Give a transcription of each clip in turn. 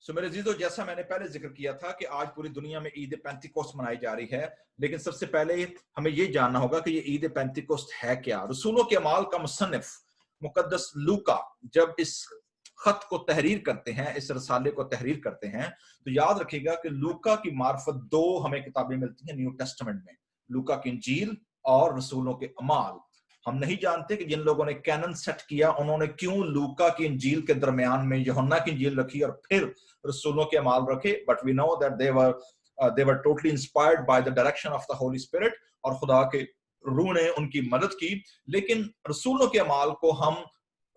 سو میرے عزیزو، جیسا میں نے پہلے ذکر کیا تھا کہ آج پوری دنیا میں عید پینتیکوسٹ منائی جا رہی ہے، لیکن سب سے پہلے ہمیں یہ جاننا ہوگا کہ یہ عید پینتیکوسٹ ہے کیا۔ رسولوں کے اعمال کا مصنف مقدس لوکا جب اس خط کو تحریر کرتے ہیں، اس رسالے کو تحریر کرتے ہیں، تو یاد رکھیے گا کہ لوکا کی معرفت دو ہمیں کتابیں ملتی ہیں نیو ٹیسٹمنٹ میں، لوکا کی انجیل اور رسولوں کے اعمال۔ ہم نہیں جانتے کہ جن لوگوں نے کینن سیٹ کیا انہوں نے کیوں لوکا کی انجیل کے درمیان میں یوحنا کی انجیل رکھی اور پھر رسولوں کے اعمال رکھے، but we know that they were totally inspired by the direction of the Holy Spirit، اور خدا کے روح نے ان کی مدد کی۔ لیکن رسولوں کے اعمال کو ہم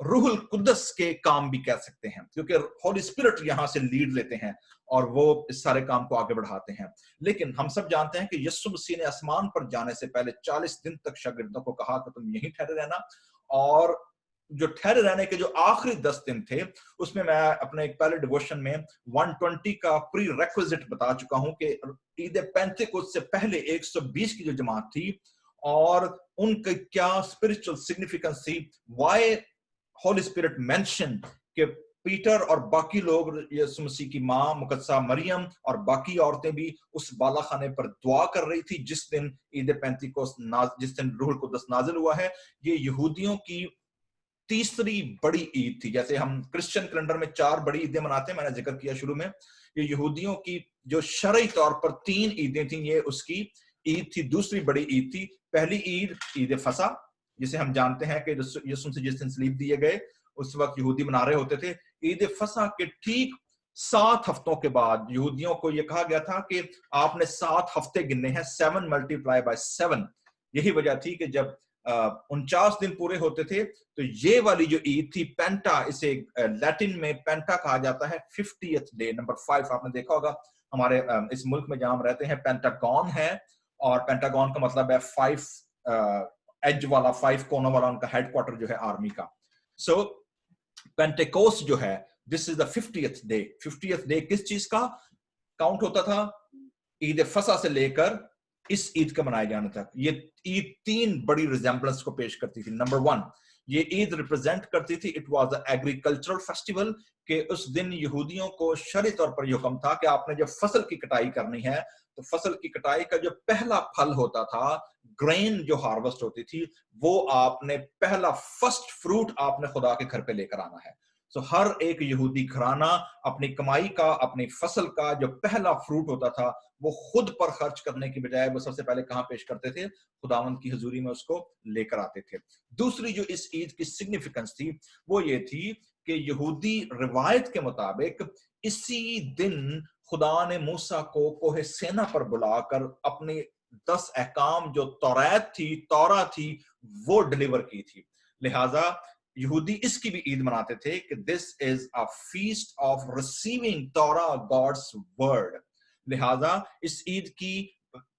روح القدس کے کام بھی کہہ سکتے ہیں، کیونکہ ہولی اسپرٹ یہاں سے لیڈ لیتے ہیں اور وہ اس سارے کام کو آگے بڑھاتے ہیں۔ لیکن ہم سب جانتے ہیں کہ یسوع مسیح نے آسمان پر جانے سے پہلے 40 دن تک شاگردوں کو کہا کہ تم یہیں ٹھہرے رہنا، اور جو ٹھہرے رہنے کے جو آخری 10 دن تھے اس میں اپنے ایک پہلے ڈیووشن میں 120 کا پری ریکویزٹ بتا چکا ہوں کہ عید پینتیکوسٹ سے پہلے 120 کی جو جماعت تھی اور ان کی کیا اسپرچل سگنیفیکنس تھی، وائی ہولی اسپرٹ مینشن کہ پیٹر اور باقی لوگ، یسوع مسیح کی ماں مقدسہ مریم اور باقی عورتیں بھی اس بالا خانے پر دعا کر رہی تھی جس دن عید پینتیکوسٹ جس دن روح القدس نازل ہوا ہے۔ یہ یہودیوں کی تیسری بڑی عید تھی۔ جیسے ہم کرسچن کیلنڈر میں 4 بڑی عیدیں مناتے ہیں، میں نے ذکر کیا شروع میں، یہ یہودیوں کی جو شرعی طور پر 3 عیدیں تھیں، یہ اس کی عید تھی، دوسری بڑی عید تھی۔ پہلی عید عید فصح، جسے ہم جانتے ہیں کہ یسوع سے جس دن صلیب دیے گئے اس وقت یہودی منا رہے ہوتے تھے۔ عید فصح کے ٹھیک 7 ہفتوں کے بعد یہودیوں کو یہ کہا گیا تھا کہ آپ نے 7 ہفتے گننے ہیں، 7 ملٹیپلائی بائی 7۔ یہی وجہ تھی کہ جب 49 دن پورے ہوتے تھے تو یہ والی جو عید تھی پینٹا، اسے لیٹن میں پینٹا کہا جاتا ہے، 50th ڈے، نمبر 5۔ آپ نے دیکھا ہوگا ہمارے اس ملک میں جہاں ہم رہتے ہیں پینٹاگون ہے، اور پینٹاگون کا مطلب ہے 5 ایج والا، 5 کونوں والا، ان کا ہیڈ کوارٹر جو ہے آرمی کا۔ سو پینٹیکوسٹ جو ہے دس از دا 50th ڈے۔ 50th ڈے کس چیز کا کاؤنٹ ہوتا تھا؟ عید فصح سے لے کر اس عید کا منائے جانے تک۔ یہ عید 3 بڑی ریزمبلنس کو پیش کرتی تھی۔ نمبر 1، یہ عید ریپرزینٹ کرتی تھی، it was a agricultural festival, کہ اس دن یہودیوں کو شرعی طور پر یہ حکم تھا کہ آپ نے جب فصل کی کٹائی کرنی ہے تو فصل کی کٹائی کا جو پہلا پھل ہوتا تھا، گرین جو ہارویسٹ ہوتی تھی، وہ آپ نے پہلا فرسٹ فروٹ آپ نے خدا کے گھر پہ لے کر آنا ہے۔ سو ہر ایک یہودی گھرانہ اپنی کمائی کا، اپنی فصل کا جو پہلا فروٹ ہوتا تھا وہ خود پر خرچ کرنے کی بجائے وہ سب سے پہلے کہاں پیش کرتے تھے؟ خداوند کی حضوری میں اس کو لے کر آتے تھے۔ دوسری جو اس عید کی سگنیفیکنس تھی وہ یہ تھی کہ یہودی روایت کے مطابق اسی دن خدا نے موسیٰ کو کوہ سینا پر بلا کر اپنی 10 احکام جو تورات تھی وہ ڈلیور کی تھی۔ لہٰذا یہودی اس کی بھی عید مناتے تھے کہ this is a feast of receiving Torah, God's word. لہٰذا اس عید کی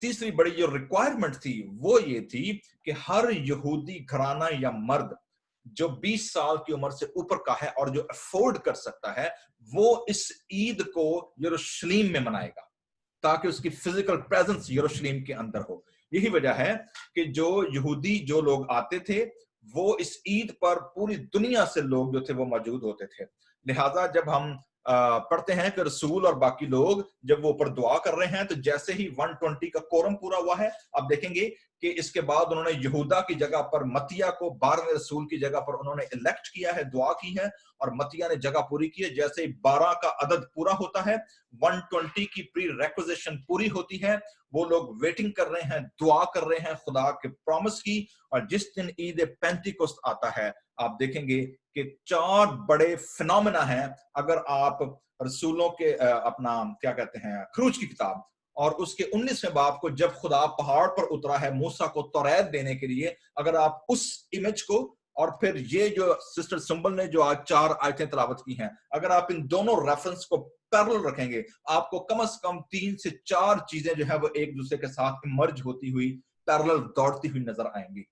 تیسری بڑی جو ریکوائرمنٹ تھی وہ یہ تھی کہ ہر یہودی گھرانہ یا مرد جو 20 سال کی عمر سے اوپر کا ہے اور جو افورڈ کر سکتا ہے وہ اس عید کو یروشلیم میں منائے گا تاکہ اس کی فزیکل پریزنس یروشلیم کے اندر ہو۔ یہی وجہ ہے کہ جو یہودی جو لوگ آتے تھے وہ اس عید پر پوری دنیا سے لوگ جو تھے وہ موجود ہوتے تھے۔ لہٰذا جب ہم پڑھتے ہیں کہ رسول اور باقی لوگ جب وہ اوپر دعا کر رہے ہیں تو جیسے ہی 120 کا کورم پورا ہوا ہے، آپ دیکھیں گے کہ اس کے بعد انہوں نے یہودا کی جگہ پر متیہ کو 12ویں رسول کی جگہ پر انہوں نے الیکٹ کیا ہے، دعا کی ہے، اور متیہ نے جگہ پوری کی ہے۔ جیسے ہی 12 کا عدد پورا ہوتا ہے، 120 کی پری ریکوزیشن پوری ہوتی ہے، وہ لوگ ویٹنگ کر رہے ہیں، دعا کر رہے ہیں خدا کے پرومس کی، اور جس دن عید پینتیکوست آتا ہے آپ دیکھیں گے کہ 4 بڑے فنومنا ہیں۔ اگر آپ رسولوں کے اپنا کیا کہتے ہیں خروج کی کتاب اور اس کے 19ویں باب کو، جب خدا پہاڑ پر اترا ہے موسیٰ کو توریت دینے کے لیے، اگر آپ اس امیج کو اور پھر یہ جو سسٹر سنبل نے جو آج 4 آیتیں تلاوت کی ہیں، اگر آپ ان دونوں ریفرنس کو پیرلل رکھیں گے، آپ کو کم از کم 3 سے 4 چیزیں جو ہے وہ ایک دوسرے کے ساتھ امرج ہوتی ہوئی پیرلل دوڑتی ہوئی نظر آئیں گی۔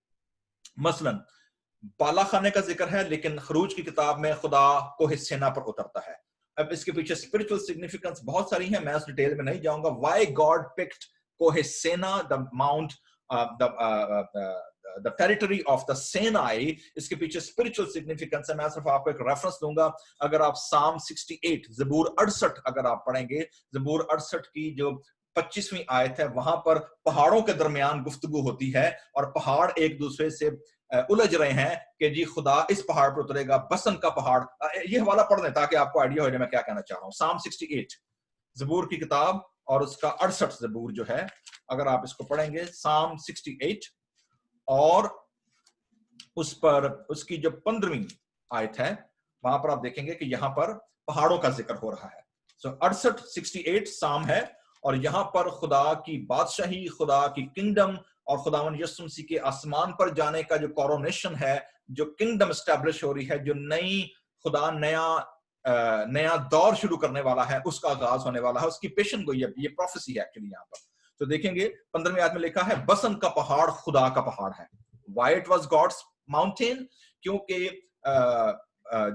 مثلا بالا خانے کا ذکر ہے، لیکن خروج کی کتاب میں خدا کوہ سینا پر اترتا ہے۔ اب اس کے پیچھے اسپرچل سگنیفیکنس بہت ساری ہیں، میں اس ڈیٹیل میں نہیں جاؤں گا۔ وائی گاڈ پکڈ کوہ سینا، the mount the territory of the Sinai. इसके पीछे spiritual significance है. मैं सिर्फ आपको एक reference दूंगा. अगर आप Psalm 68 ज़बूर 68 अगर आप पढ़ेंगे, ज़बूर 68 की जो 25वीं आयत है, वहां पर पहाड़ों के दरमियान गुफ्तगू होती है और पहाड़ एक दूसरे से उलझ रहे हैं कि जी खुदा इस पहाड़ पर उतरेगा, बसन का पहाड़. ये हवाला पढ़ लें ताकि आपको आइडिया हो जाए मैं क्या कहना चाह रहा हूँ. Psalm 68 ज़बूर की किताब और उसका 68 ज़बूर जो है, अगर आप इसको पढ़ेंगे Psalm 68 और उस पर उसकी जो 15वीं आयत है, वहां पर आप देखेंगे कि यहां पर पहाड़ों का जिक्र हो रहा है. सो 68 साम है और यहां पर खुदा की बादशाही, खुदा की किंगडम और खुदावंद यीशु मसीह के आसमान पर जाने का जो कोरोनेशन है, जो किंगडम एस्टैब्लिश हो रही है, जो नई खुदा नया दौर शुरू करने वाला है, उसका आगाज होने वाला है, उसकी पेशन गोई है. ये प्रोफेसी है एक्चुअली यहां पर. तो देखेंगे 15वीं आयत में लिखा है बसन का पहाड़ खुदा का पहाड़ है. Why it was God's mountain? क्योंकि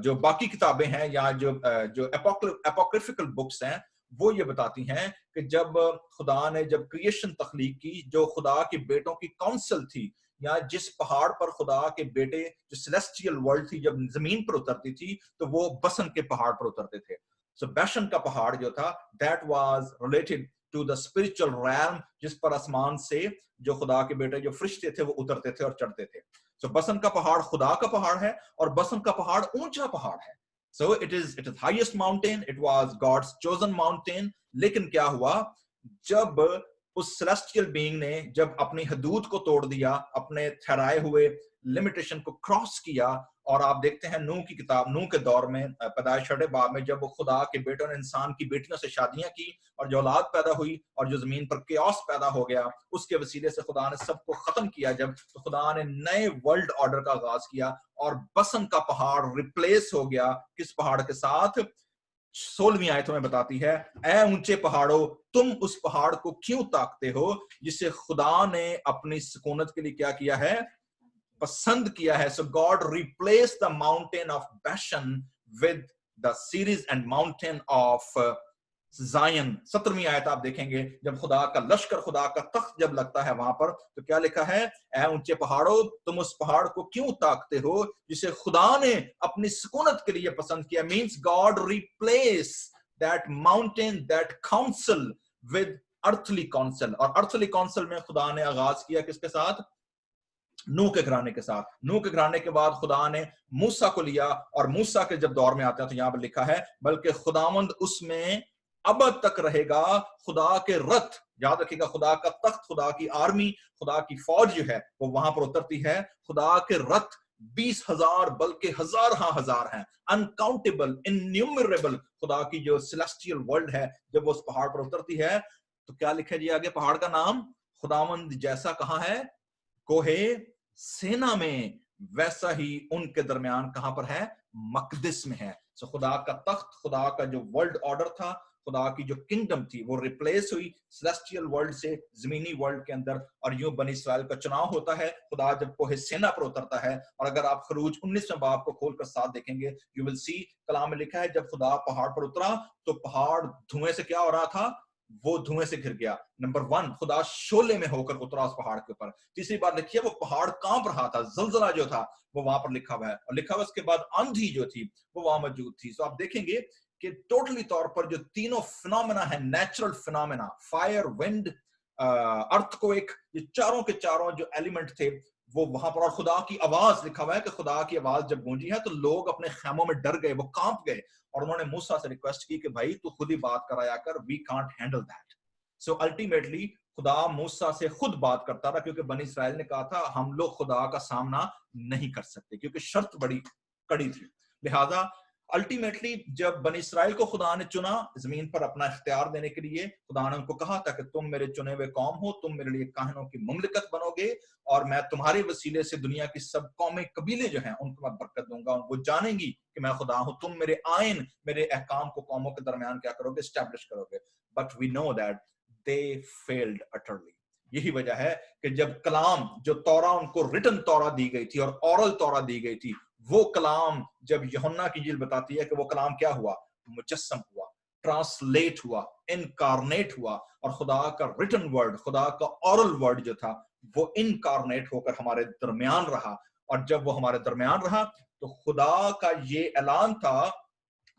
जो बाकी किताबें हैं या जो apocryphal books हैं, वो ये बताती हैं कि जब खुदा ने जब क्रिएशन तख्लीक की, जो खुदा के बेटों की काउंसिल थी, या जिस पहाड़ पर खुदा के बेटे जो सेलेस्टियल वर्ल्ड थी जब जमीन पर उतरती थी, तो वो बसन के पहाड़ पर उतरते थे. सो बैशन का पहाड़ जो था, that was related to the spiritual realm, जिस पर आसमान से जो खुदा के बेटे जो फरिश्ते थे वो उतरते थे और चढ़ते थे. सो बसन का पहाड़ खुदा का पहाड़ है और बसन का पहाड़ ऊंचा पहाड़ है. So it is highest mountain, it was God's chosen mountain. लेकिन क्या हुआ, जब उस सेलेस्टियल बीइंग ने जब अपनी हदूद को तोड़ दिया, अपने ठहराए हुए लिमिटेशन को क्रॉस किया, और आप देखते हैं नूह की किताब, नूह के दौर में पैदाइश 6 बाब में जब वो खुदा के बेटों ने इंसान की बेटियों से शादियां की और जो औलाद पैदा हुई और जो जमीन पर केओस पैदा हो गया, उसके वसीले से खुदा ने सबको खत्म किया. जब तो खुदा ने नए वर्ल्ड ऑर्डर का आगाज किया और बसन का पहाड़ रिप्लेस हो गया किस पहाड़ के साथ? 16वीं आयत में बताती है, ऐ ऊंचे पहाड़ों, तुम उस पहाड़ को क्यों ताकते हो जिसे खुदा ने अपनी सुकूनत के लिए क्या किया है? पसंद किया है. So God replaced the mountain of Bashan with the series and mountain of Zion. 17वीं आयत आप देखेंगे, जब खुदा का लश्कर, खुदा का तख्त जब लगता है वहां पर, तो क्या लिखा है? ऐ ऊंचे पहाड़ों, तुम उस पहाड़ को क्यों ताकते हो जिसे खुदा ने अपनी सुकूनत के लिए पसंद किया. Means God replaced that mountain, that council with earthly council. और earthly council में खुदा ने आगाज किया किसके साथ? नूह के घराने के साथ. नूह के घराने के बाद खुदा ने मूसा को लिया और मूसा के जब दौर में आते हैं तो यहां पर लिखा है, बल्कि खुदावंद उसमें अब तक रहेगा, खुदा के रथ, याद रखिएगा, खुदा का तख्त, खुदा की आर्मी, खुदा की फौज जो है वो वहां पर उतरती है. खुदा के रथ 20,000 बल्कि हजार हैं, अनकाउंटेबल, इन्यूमरेबल. खुदा की जो सेलेस्टियल वर्ल्ड है जब वो उस पहाड़ पर उतरती है, तो क्या लिखा जी आगे? पहाड़ का नाम खुदावंद जैसा कहां है? कोहे सेना में, वैसा ही उनके दरमियान कहां पर है? मकदिस में है. सो खुदा का तख्त, खुदा का जो वर्ल्ड ऑर्डर था, खुदा की जो किंगडम थी, वो रिप्लेस हुई सेलेस्टियल वर्ल्ड से जमीनी वर्ल्ड के अंदर. और यूं बनी इस्राएल का चुनाव होता है. खुदा जब कोहे सेना पर उतरता है, और अगर आप खरूज 19वें बाब को खोलकर साथ देखेंगे, यू विल सी, कलाम में लिखा है जब खुदा पहाड़ पर उतरा तो पहाड़ धुएं से क्या हो रहा था? वो धुएं से घिर गया. नंबर 1, खुदा शोले में होकर उतरा उस पहाड़ के ऊपर. तीसरी बात लिखिए, वो पहाड़ कांप रहा था, जलजला जो था वो वहां पर लिखा हुआ है. और लिखा हुआ उसके बाद आंधी जो थी वो वहां मौजूद थी. तो आप देखेंगे कि टोटली तौर पर जो तीनों फिनोमेना है, natural phenomena, fire, wind, earthquake, ये चारों के चारों जो एलिमेंट थे वो वहां पर. और खुदा की आवाज, लिखा हुआ है कि खुदा की आवाज जब गूंजी है तो लोग अपने खैमों में डर गए, वो कांप गए, और उन्होंने मूसा से रिक्वेस्ट की कि भाई तू खुद ही बात कराया कर, we can't handle that. So ultimately खुदा मूसा से खुद बात करता रहा, क्योंकि बनी इस्राएल ने कहा था हम लोग खुदा का सामना नहीं कर सकते, क्योंकि शर्त बड़ी कड़ी थी. लिहाजा अल्टीमेटली जब बनी इस्राएल को खुदा ने चुना जमीन पर अपना इख्तियार देने के लिए, खुदा ने उनको कहा था कि तुम मेरे चुने हुए कौम हो, तुम मेरे लिए काहनों की मुमलिकत बनोगे, और मैं तुम्हारे वसीले से दुनिया की सब कौमें, कबीले जो हैं उनको मैं बरकत दूंगा. वो जानेंगी कि मैं खुदा हूं. तुम मेरे आइन, मेरे अहकाम को कौमों के दरमियान क्या करोगे? एस्टैब्लिश करोगे. But we know that they failed utterly. यही वजह है कि जब कलाम, जो तौरा उनको रिटन तौरा दी गई थी और ओरल तौरा दी गई थी, वो कलाम जब यूहन्ना की इंजील बताती है कि वो कलाम क्या हुआ? मुजस्सम हुआ, ट्रांसलेट हुआ, इनकारनेट हुआ, और खुदा का रिटन वर्ड, खुदा का ओरल वर्ड जो था वो इनकारनेट होकर हमारे दरमियान रहा, और जब वो हमारे दरमियान रहा तो खुदा का ये ऐलान था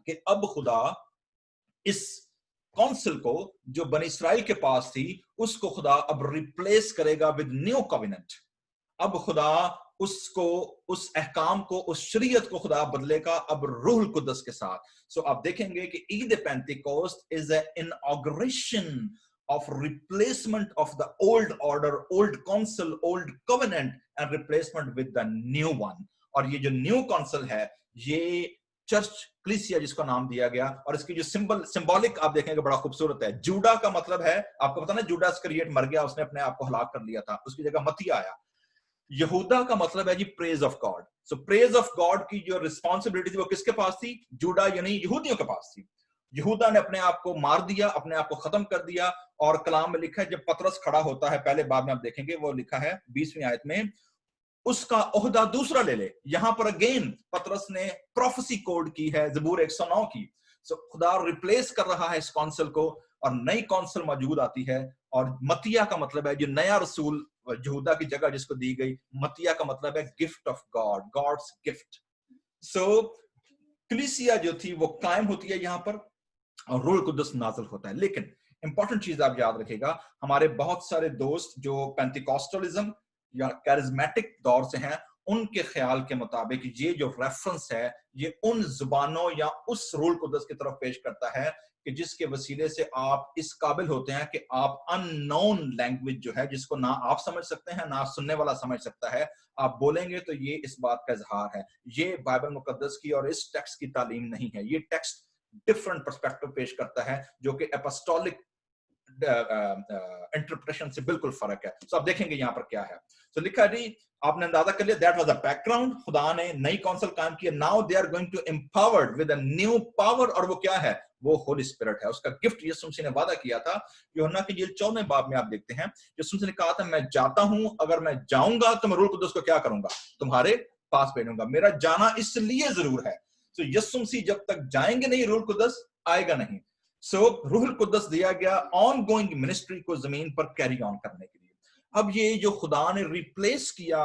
कि अब खुदा इस काउंसिल को जो बनी इसराइल के पास थी उसको खुदा अब रिप्लेस करेगा विद न्यू कॉवेनेंट। अब खुदा उसको, उस अहकाम को, उस शरीयत को खुदा बदलेगा अब रूहुल कुद्दस के साथ। सो आप देखेंगे कि Eid Pentecost is a inauguration of replacement of the old order, old council, old covenant and replacement with the new one। और ये जो न्यू काउंसिल है ये चर्च क्लीसिया जिसको नाम दिया गया, और इसकी जो सिंबॉलिक आप देखेंगे बड़ा खूबसूरत है। जूडा का मतलब है, आपको पता ना, जूडा इस्करियोट मर गया, उसने अपने आप को हलाक कर लिया था, उसकी जगह मत्ती आया। यहूदा का मतलब है जी praise of God. So praise of God की जो रिस्पॉन्सिबिलिटी थी वो किसके पास थी? जूडा यानी यहूदियों के पास थी। यहूदा ने अपने आप को मार दिया, अपने आप को खत्म कर दिया, और कलाम में लिखा है जब पतरस खड़ा होता है, पहले बाब में आप देखेंगे वो लिखा है 20वीं आयत में, उसका ओहदा दूसरा ले ले। यहां पर अगेन पतरस ने प्रोफेसी कोड की है ज़बूर 109 की। सो खुदा रिप्लेस कर रहा है इस काउंसिल को और नई काउंसिल मौजूद आती है। और मतिया का मतलब है जो नया रसूल यहूदा की जगह जिसको दी गई, मतिया का मतलब है gift of God, God's gift. So कलीसिया जो थी वो कायम होती है यहां पर, और रूहुल कुद्दस नाज़िल होता है। लेकिन इंपॉर्टेंट चीज आप याद रखिएगा, हमारे बहुत सारे दोस्त जो पेंटिकॉस्टलिज्म या कैरिज्मेटिक दौर से हैं, उनके ख्याल के मुताबिक ये जो रेफरेंस है ये उन जुबानों या उस रूहुल कुद्दस की तरफ पेश करता है कि जिसके वसीले से आप इस काबिल होते हैं कि आप अननोन लैंग्वेज जो है, जिसको ना आप समझ सकते हैं ना सुनने वाला समझ सकता है, आप बोलेंगे तो ये इस बात का इजहार है। ये बाइबल मुकद्दस की और इस टेक्स्ट की तालीम नहीं है। ये टेक्स्ट डिफरेंट पर्सपेक्टिव पेश करता है जो कि एपोस्टोलिक इंटरप्रिटेशन से बिल्कुल फर्क है। तो आप देखेंगे यहां पर क्या है। तो लिखा जी, आपने अंदाजा कर लिया, दैट वाज द बैकग्राउंड। खुदा ने नई काउंसिल कायम की, now they are going to empowered with a new power, और वो क्या है? वो होली स्पिरिट है। उसका गिफ्ट यीशु मसीह ने वादा किया था। यूहन्ना की इंजील 14वें बाब में आप देखते हैं, यीशु मसीह ने कहा था, मैं जाता हूं, अगर मैं जाऊंगा तो मैं रूहुल कुद्दस को क्या करूंगा? तुम्हारे पास भेजूंगा। मेरा जाना इसलिए जरूर है। तो यीशु मसीह जब तक जाएंगे नहीं, रूहुल कुद्दस आएगा नहीं। सो रूहुल कुद्दस दिया गया ऑन गोइंग मिनिस्ट्री को जमीन पर कैरी ऑन करने के लिए। अब ये जो खुदा ने रिप्लेस किया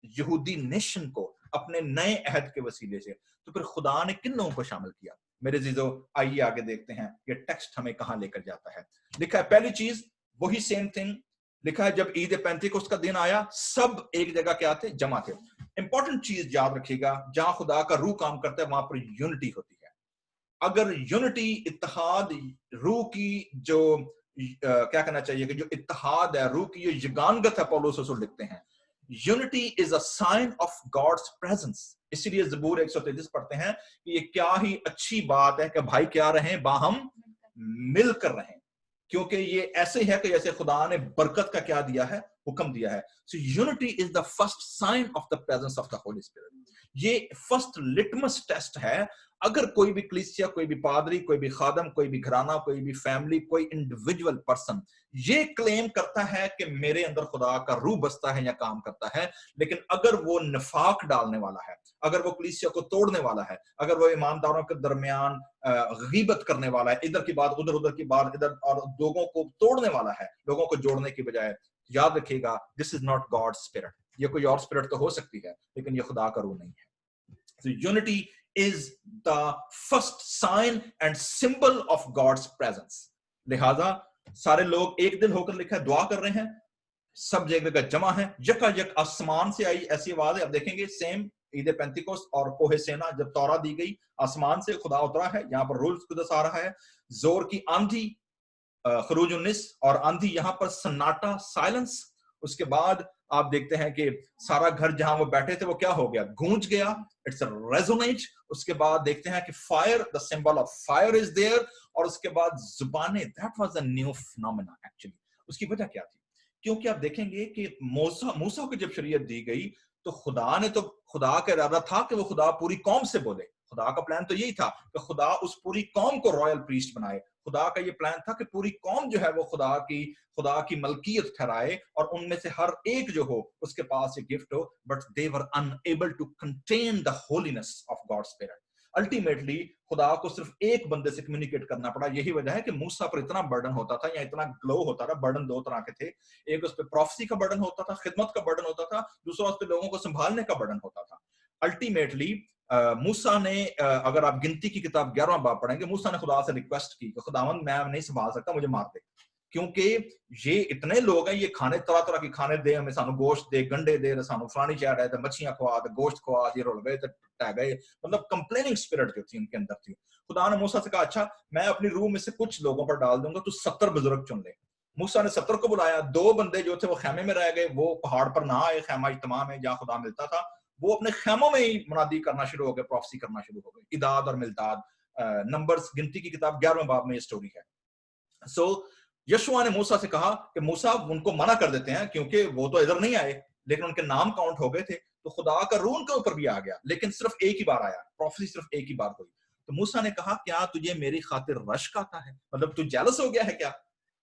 यहूदी नेशन को अपने नए अहद के वसीले से, तो फिर खुदा ने किन लोगों को शामिल किया? मेरे जीजो, आइए आगे देखते हैं ये टेक्स्ट हमें कहां लेकर जाता है। लिखा है पहली चीज वही सेम थिंग, लिखा है जब ईद पेंतिकोस्त का दिन आया सब एक जगह क्या थे? जमा थे। इंपॉर्टेंट चीज याद रखिएगा, जहां खुदा का रूह काम करता है वहां पर यूनिटी होती है। अगर यूनिटी, इत्तेहाद, रूह की जो क्या कहना चाहिए कि जो इत्तेहाद है, रूह की जो यगानगत है, पौलुस रसूल लिखते हैं, unity is a sign of God's presence. इसीलिए ज़बूर 133 पढ़ते हैं कि ये क्या ही अच्छी बात है कि भाई क्या रहें, बाहम मिलकर रहें, क्योंकि ये ऐसे है कि जैसे खुदा ने बरकत का क्या दिया है? हुक्म दिया है। So unity is the first sign of the presence of the Holy Spirit. ये फर्स्ट लिटमस टेस्ट है। अगर कोई भी कलीसिया, कोई भी पादरी, कोई भी खादम, कोई भी घराना, कोई भी फैमिली, कोई इंडिविजुअल पर्सन ये क्लेम करता है कि मेरे अंदर खुदा का रूह बसता है या काम करता है, लेकिन अगर वो निफाक डालने वाला है, अगर वो कलीसिया को तोड़ने वाला है, अगर वो ईमानदारों के दरमियान गीबत करने वाला है, इधर की बात उधर, उधर की बात इधर, और लोगों को तोड़ने वाला है, लोगों को जोड़ने की बजाय, याद रखिएगा this is not God spirit. ये कोई और स्पिरिट तो हो सकती है, लेकिन ये खुदा का रूह नहीं है। So unity is the first sign and symbol of God's presence. लिहाजा सारे लोग एक दिल होकर, लिखा है, दुआ कर रहे हैं, सब जगह जमा है, यकायक आसमान से आई ऐसी आवाज है। अब देखेंगे सेम ईद पेंतिकोस्त और कोहे सेना, जब तौरा दी गई, आसमान से खुदा उतरा है, यहाँ पर रूह कुद्दस आ रहा है, जोर की आंधी, खरूज 19, और आंधी यहाँ पर सन्नाटा, साइलेंस। उसके बाद आप देखते हैं कि सारा घर जहां वो बैठे थे वो क्या हो गया? गूंज गया, इट्स रेजोनेट। उसके बाद देखते हैं कि fire, the symbol of fire is there, और उसके बाद जुबानें, that was a new phenomena actually. उसकी वजह क्या थी? क्योंकि आप देखेंगे कि मूसा को जब शरीयत दी गई तो खुदा का इरादा था कि वो खुदा पूरी कौम से बोले। खुदा का प्लान तो यही था कि खुदा उस पूरी कौम को रॉयल प्रीस्ट बनाए। खुदा का ये प्लान था कि पूरी कौम जो है वो खुदा की मलकियत ठहराए, और उनमें से हर एक जो हो उसके पास एक गिफ्ट हो। But they were unable to contain the holiness of God spirit. Ultimately خدا کو صرف ایک بندے سے کمیونیکیٹ کرنا پڑا. یہی وجہ ہے کہ موسیٰ پر اتنا برڈن ہوتا تھا یا اتنا گلو ہوتا تھا. برڈن دو طرح کے تھے, ایک اس پہ پروفیسی کا برڈن ہوتا تھا, خدمت کا برڈن ہوتا تھا, دوسرا اس پہ لوگوں کو سنبھالنے کا برڈن ہوتا تھا. الٹیمیٹلی موسیٰ نے, اگر آپ گنتی کی کتاب 11واں باب پڑھیں گے, موسیٰ نے خدا سے ریکویسٹ کی کہ خداوند میں نہیں سنبھال سکتا, مجھے مار دے, کیونکہ یہ اتنے لوگ ہیں, یہ کھانے طرح طرح کے کھانے دے ہمیں, سانو گوشت دے, گنڈے دے, سانو فلانی چیز ہے, مچھیاں کھوا دے, گوشت کھوا, یہ رول گئے ٹہ گئے, مطلب کمپلیننگ اسپرٹ جو تھی ان کے اندر تھی. خدا نے موسیٰ سے کہا اچھا میں اپنی روح میں سے کچھ لوگوں پر ڈال دوں گا, تو 70 بزرگ چن لے. موسیٰ نے 70 کو بلایا. 2 بندے جو تھے وہ خیمے میں رہ گئے, وہ پہاڑ پر نہ آئے, خیمہ اجتماع میں جہاں خدا ملتا تھا, وہ اپنے خیموں میں ہی منادی کرنا شروع ہو گئے, پروفیسی کرنا شروع ہو گئے. اداد اور ملداد, نمبرز گنتی کی کتاب 11ویں باب میں یہ سٹوری ہے. سو یشوع نے موسیٰ سے کہا کہ موسیٰ ان کو منع کر دیتے ہیں کیونکہ وہ تو ادھر نہیں آئے, لیکن ان کے نام کاؤنٹ ہو گئے تھے, تو خدا کا روح ان کے اوپر بھی آ گیا, لیکن صرف ایک ہی بار آیا, پروفیسی صرف ایک ہی بار ہوئی. تو موسیٰ نے کہا کیا تجھے میری خاطر رشک آتا ہے, مطلب تو جیلس ہو گیا ہے کیا,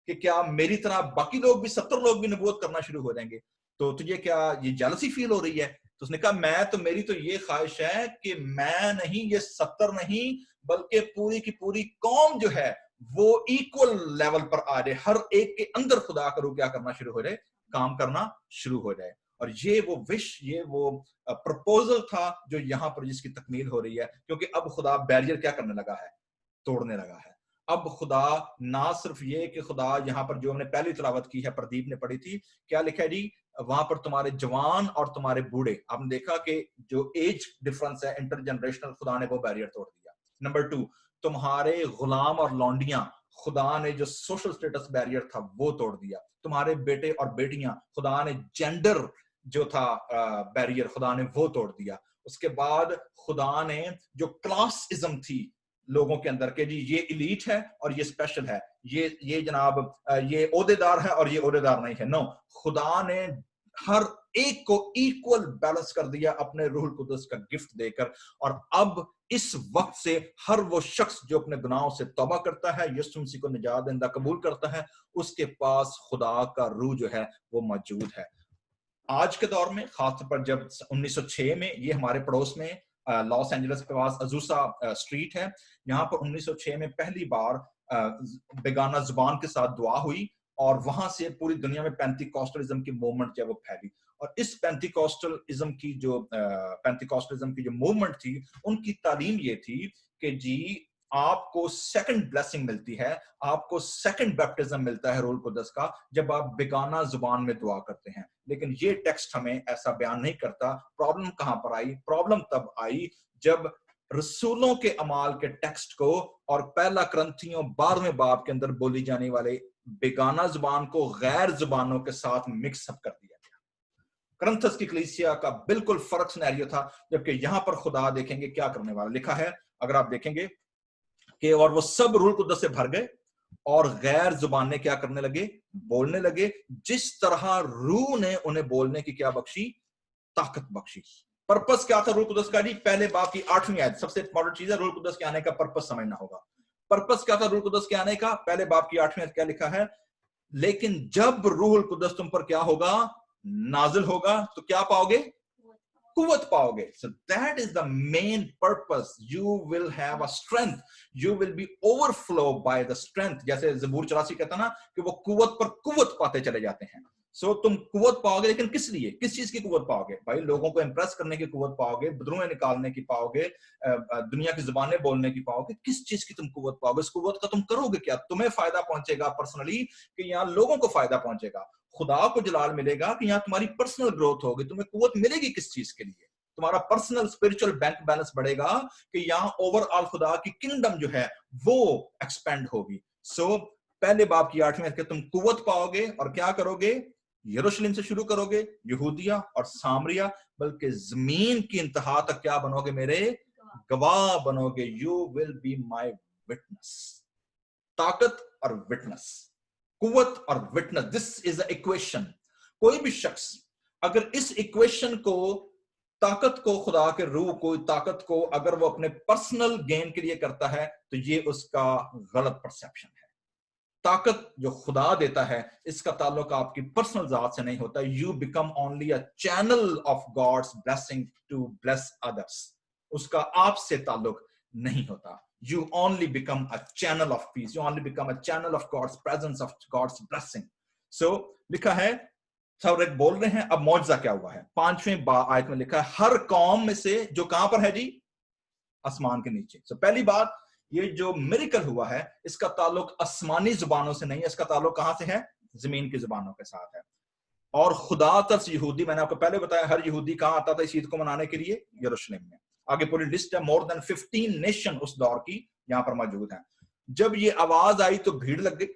کہ کیا میری طرح باقی لوگ بھی 70 لوگ بھی نبوت کرنا شروع ہو جائیں گے, تو تجھے کیا یہ جیلسی فیل ہو رہی ہے؟ تو اس نے کہا میری تو یہ خواہش ہے کہ میں نہیں, یہ 70 نہیں بلکہ پوری کی پوری قوم جو ہے وہ ایکول لیول پر آ جائے, ہر ایک کے اندر خدا کا روح کیا کرنا شروع ہو جائے, کام کرنا شروع ہو جائے. اور یہ وہ وش, یہ وہ پرپوزل تھا جو یہاں پر جس کی تکمیل ہو رہی ہے, کیونکہ اب خدا بیریئر کیا کرنے لگا ہے, توڑنے لگا ہے. اب خدا نہ صرف یہ کہ خدا یہاں پر جو ہم نے پہلی تلاوت کی ہے, پردیپ نے پڑھی تھی, کیا لکھا ہے جی, وہاں پر تمہارے جوان اور تمہارے بوڑھے, آپ نے دیکھا کہ جو ایج ڈفرنس ہے انٹر جنریشنل, خدا نے وہ بیریئر توڑ دیا. نمبر 2, تمہارے غلام اور لونڈیاں, خدا نے جو سوشل سٹیٹس بیریئر تھا وہ توڑ دیا. تمہارے بیٹے اور بیٹیاں, خدا نے جینڈر جو تھا بیریئر, خدا نے وہ توڑ دیا. اس کے بعد خدا نے جو کلاس ازم تھی لوگوں کے اندر کہ جی یہ ایلیٹ ہے اور یہ اسپیشل ہے, یہ جناب یہ عہدے دار ہے اور یہ عہدے دار نہیں ہے, نو, خدا نے ہر ایک کو ایکول بیلنس کر دیا اپنے روح القدس کا گفٹ دے کر. اور اب اس وقت سے ہر وہ شخص جو اپنے گناہوں سے توبہ کرتا ہے, یسوع مسیح کو نجات دہندہ قبول کرتا ہے, اس کے پاس خدا کا روح جو ہے وہ موجود ہے. آج کے دور میں خاص طور پر جب 1906 میں, یہ ہمارے پڑوس میں لاس اینجلس کے پاس ازوسا اسٹریٹ ہے, یہاں پر 1906 میں پہلی بار بیگانہ زبان کے ساتھ دعا ہوئی, اور وہاں سے پوری دنیا میں پینتیکوسٹلزم کی موومنٹ جو ہے وہ پھیلی. اور اس پینتیکوسٹلزم کی جو موومنٹ تھی, ان کی تعلیم یہ تھی کہ جی آپ کو سیکنڈ بلیسنگ ملتی ہے, آپ کو سیکنڈ بیپٹزم ملتا ہے روح القدس کا جب آپ بیگانہ زبان میں دعا کرتے ہیں. لیکن یہ ٹیکسٹ ہمیں ایسا بیان نہیں کرتا. پرابلم کہاں پر آئی؟ پرابلم تب آئی جب رسولوں کے اعمال کے ٹیکسٹ کو اور پہلا کرنتھیوں 12ویں باب کے اندر بولی جانے والے بیگانہ زبان کو غیر زبانوں کے ساتھ مکس اپ کر دیا گیا. کرنتھس کی کلیسیا کا بالکل فرق سینیریو تھا, جبکہ یہاں پر خدا دیکھیں گے کیا کرنے والا لکھا ہے. اگر آپ دیکھیں گے کہ اور وہ سب روح القدس سے بھر گئے اور غیر زبانیں کیا کرنے لگے, بولنے لگے, جس طرح روح نے انہیں بولنے کی کیا بخشی, طاقت بخشی. پرپس کیا تھا روح القدس کا جی؟ پہلے باب کی 8ویں آیت, سب سے امپورٹنٹ چیز ہے روح القدس کے آنے کا پرپس سمجھنا ہوگا. پرپس کیا تھا روح القدس کے آنے کا؟ پہلے باب کی 8ویں آیت کیا لکھا ہے, لیکن جب روح القدس تم پر کیا ہوگا, نازل ہوگا, تو کیا پاؤ گے, قوت پاؤ گے. So that is the main purpose. You will have a strength. You will be overflow by the strength. جیسے زبور 84 کہتا نا کہ وہ قوت پر قوت پاتے چلے جاتے ہیں. سو تم قوت پاؤ گے, لیکن کس لیے, کس چیز کی قوت پاؤ گے بھائی؟ لوگوں کو امپریس کرنے کی قوت پاؤ گے, بدروہیں نکالنے کی پاؤ گے, دنیا کی زبانیں بولنے کی پاؤ گے. کس چیز کی تم قوت پاؤ گے؟ اس قوت کا تم کرو گے کیا؟ تمہیں فائدہ پہنچے گا پرسنلی کہ یہاں لوگوں کو فائدہ پہنچے گا, خدا کو جلال ملے گا کہ یہاں تمہاری پرسنل گروتھ ہوگی. تمہیں قوت ملے گی کس چیز کے لیے؟ تمہارا پرسنل اسپرچل بینک بیلنس بڑھے گا کہ یہاں اوور آل خدا کی کنگڈم جو ہے وہ ایکسپینڈ ہوگی. سو پہلے باب کی 8ویں کہ تم قوت پاؤ گے اور کیا کرو گے, یروشلم سے شروع کرو گے, یہودیہ اور سامریہ, بلکہ زمین کی انتہا تک کیا بنو گے, میرے گواہ بنو گے. You will be my witness. طاقت اور وٹنس, قوت اور witness, this is a equation. کوئی بھی شخص اگر اس ایکویشن کو, طاقت کو, خدا کے روح کو, طاقت کو اگر وہ اپنے پرسنل گین کے لیے کرتا ہے تو یہ اس کا غلط پرسیپشن ہے. طاقت جو خدا دیتا ہے اس کا تعلق آپ کی پرسنل ذات سے نہیں ہوتا. You become only a channel of God's blessing to bless others. اس کا آپ سے تعلق नहीं होता. You only become a channel of peace. You only become a channel of God's presence, of God's blessing. So लिखा है, सब एक बोल रहे हैं, अब मौजज़ा क्या हुआ है? 5वें आयत में लिखा है, हर कौम में से जो कहां पर है जी? आसमान के नीचे. So पहली बात, ये जो मिरेकल हुआ है, इसका ताल्लुक आसमानी जुबानों से नहीं है, इसका ताल्लुक कहां से है? जमीन की जुबानों के साथ है. और खुदा तरस यहूदी, मैंने आपको पहले बताया, हर यहूदी कहां आता था इस ईद को मनाने के लिए? यरूशलेम में. आगे पूरी लिस्ट है, मोर देन 15 नेशन उस दौर की यहां पर मौजूद हैं. जब ये आवाज आई तो भीड़ लग गई